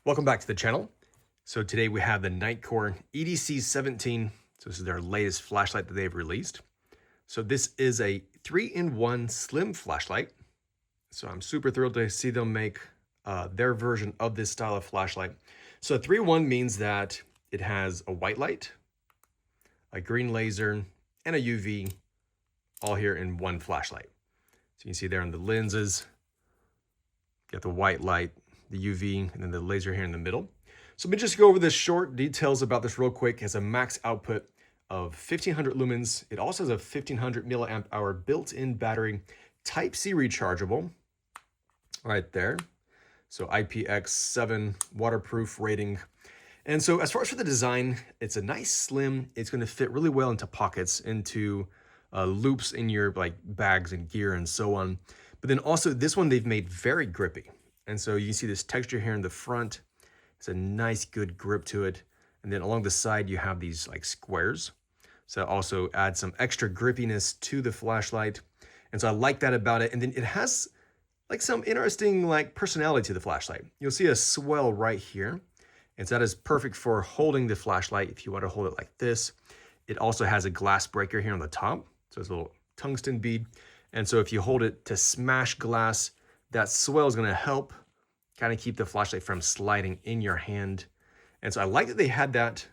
Welcome back to the channel. So today we have the Nitecore EDC 17. So this is their latest flashlight that they've released. So this is a 3-in-1 slim flashlight. So I'm super thrilled to see them make their version of this style of flashlight. So 3-in-1 means that it has a white light, a green laser, and a UV all here in one flashlight. So you can see there on the lenses, you got the white light, the UV, and then the laser here in the middle. So let me just go over the short details about this real quick. It has a max output of 1500 lumens. It also has a 1500 milliamp hour built-in battery, Type-C rechargeable right there. So IPX7 waterproof rating. And so as far as for the design, it's a nice slim. It's going to fit really well into pockets, into loops in your like bags and gear and so on. But then also this one they've made very grippy. And so you can see this texture here in the front. It's a nice, good grip to it. And then along the side, you have these like squares. So that also adds some extra grippiness to the flashlight. And so I like that about it. And then it has like some interesting like personality to the flashlight. You'll see a swell right here. And so that is perfect for holding the flashlight if you want to hold it like this. It also has a glass breaker here on the top. So it's a little tungsten bead. And so if you hold it to smash glass, that swell is going to help kind of keep the flashlight from sliding in your hand. And so I like that they had that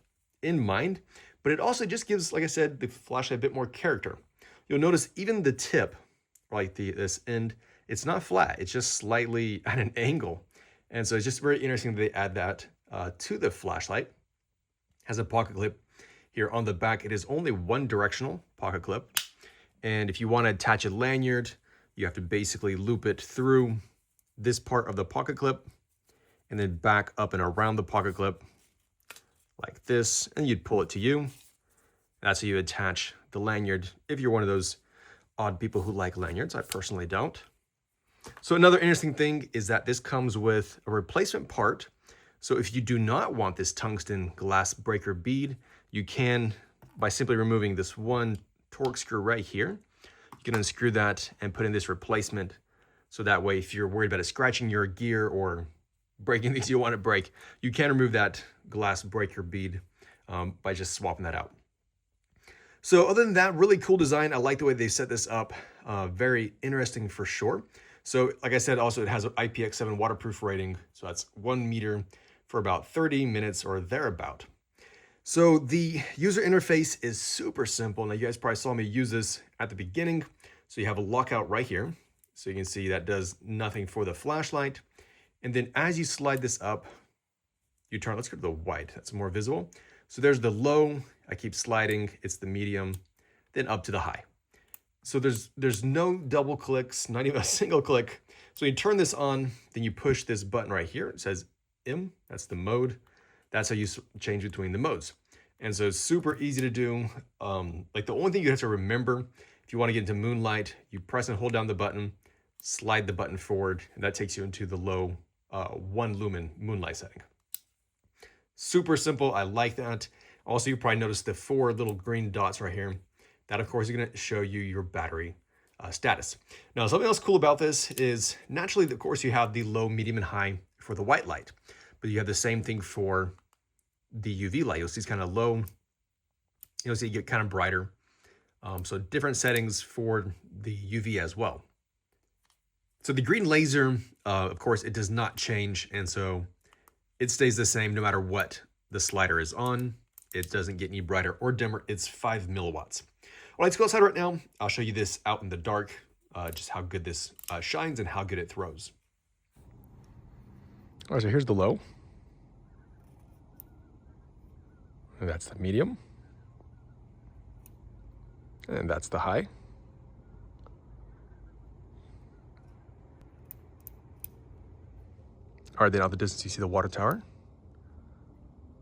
in mind, but it also just gives, like I said, the flashlight a bit more character. You'll notice even the tip, like this end, it's not flat. It's just slightly at an angle. And so it's just very interesting that they add that to the flashlight. It has a pocket clip here on the back. It is only one directional pocket clip. And if you want to attach a lanyard, you have to basically loop it through this part of the pocket clip and then back up and around the pocket clip like this, and you'd pull it to you. That's how you attach the lanyard if you're one of those odd people who like lanyards. I personally don't. So another interesting thing is that this comes with a replacement part. So if you do not want this tungsten glass breaker bead, you can, by simply removing this one torque screw right here, you can unscrew that and put in this replacement. So that way, if you're worried about it scratching your gear or breaking things you want to break, you can remove that glass breaker bead by just swapping that out. So other than that, really cool design. I like the way they set this up. Very interesting for sure. So like I said, also it has an IPX7 waterproof rating. So that's 1 meter for about 30 minutes or thereabout. So the user interface is super simple. Now you guys probably saw me use this at the beginning. So you have a lockout right here. So you can see that does nothing for the flashlight. And then as you slide this up, you turn, let's go to the white, that's more visible. So there's the low, I keep sliding, it's the medium, then up to the high. So there's no double clicks, not even a single click. So you turn this on, then you push this button right here. It says M, that's the mode. That's how you change between the modes. And so it's super easy to do. Like the only thing you have to remember, if you want to get into moonlight, you press and hold down the button, slide the button forward, and that takes you into the low 1 lumen moonlight setting. Super simple, I like that. Also, you probably noticed the 4 little green dots right here. That, of course, is going to show you your battery status. Now, something else cool about this is naturally, of course, you have the low, medium, and high for the white light, but you have the same thing for the UV light. You'll see it's kind of low. You'll see it get kind of brighter. So different settings for the UV as well. So the green laser, of course, it does not change. And so it stays the same no matter what the slider is on. It doesn't get any brighter or dimmer. It's 5 milliwatts. All right, let's go outside right now. I'll show you this out in the dark, just how good this shines and how good it throws. All right, so here's the low. And that's the medium. And that's the high. All right, then out the distance, you see the water tower.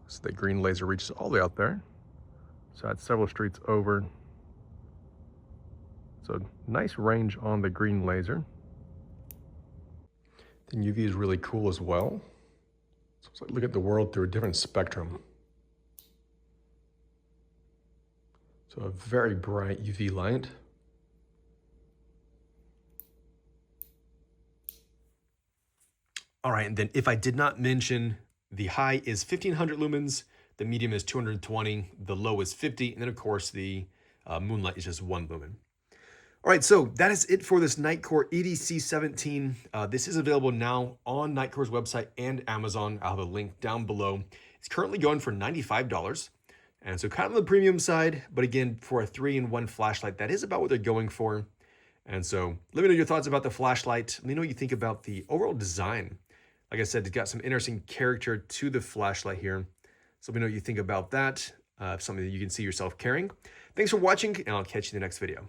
So the green laser reaches all the way out there. So that's several streets over. So nice range on the green laser. Then UV is really cool as well. So it's like look at the world through a different spectrum. So a very bright UV light. All right, and then if I did not mention The high is 1500 lumens, the medium is 220, the low is 50, and then of course the moonlight is just 1 lumen. All right, so that is it for this Nitecore EDC 17. This is available now on Nitecore's website and Amazon. I'll have a link down below. It's currently going for $95. And so kind of on the premium side, but again, for a 3-in-1 flashlight, that is about what they're going for. And so let me know your thoughts about the flashlight. Let me know what you think about the overall design. Like I said, it's got some interesting character to the flashlight here. So let me know what you think about that. Something that you can see yourself carrying. Thanks for watching, and I'll catch you in the next video.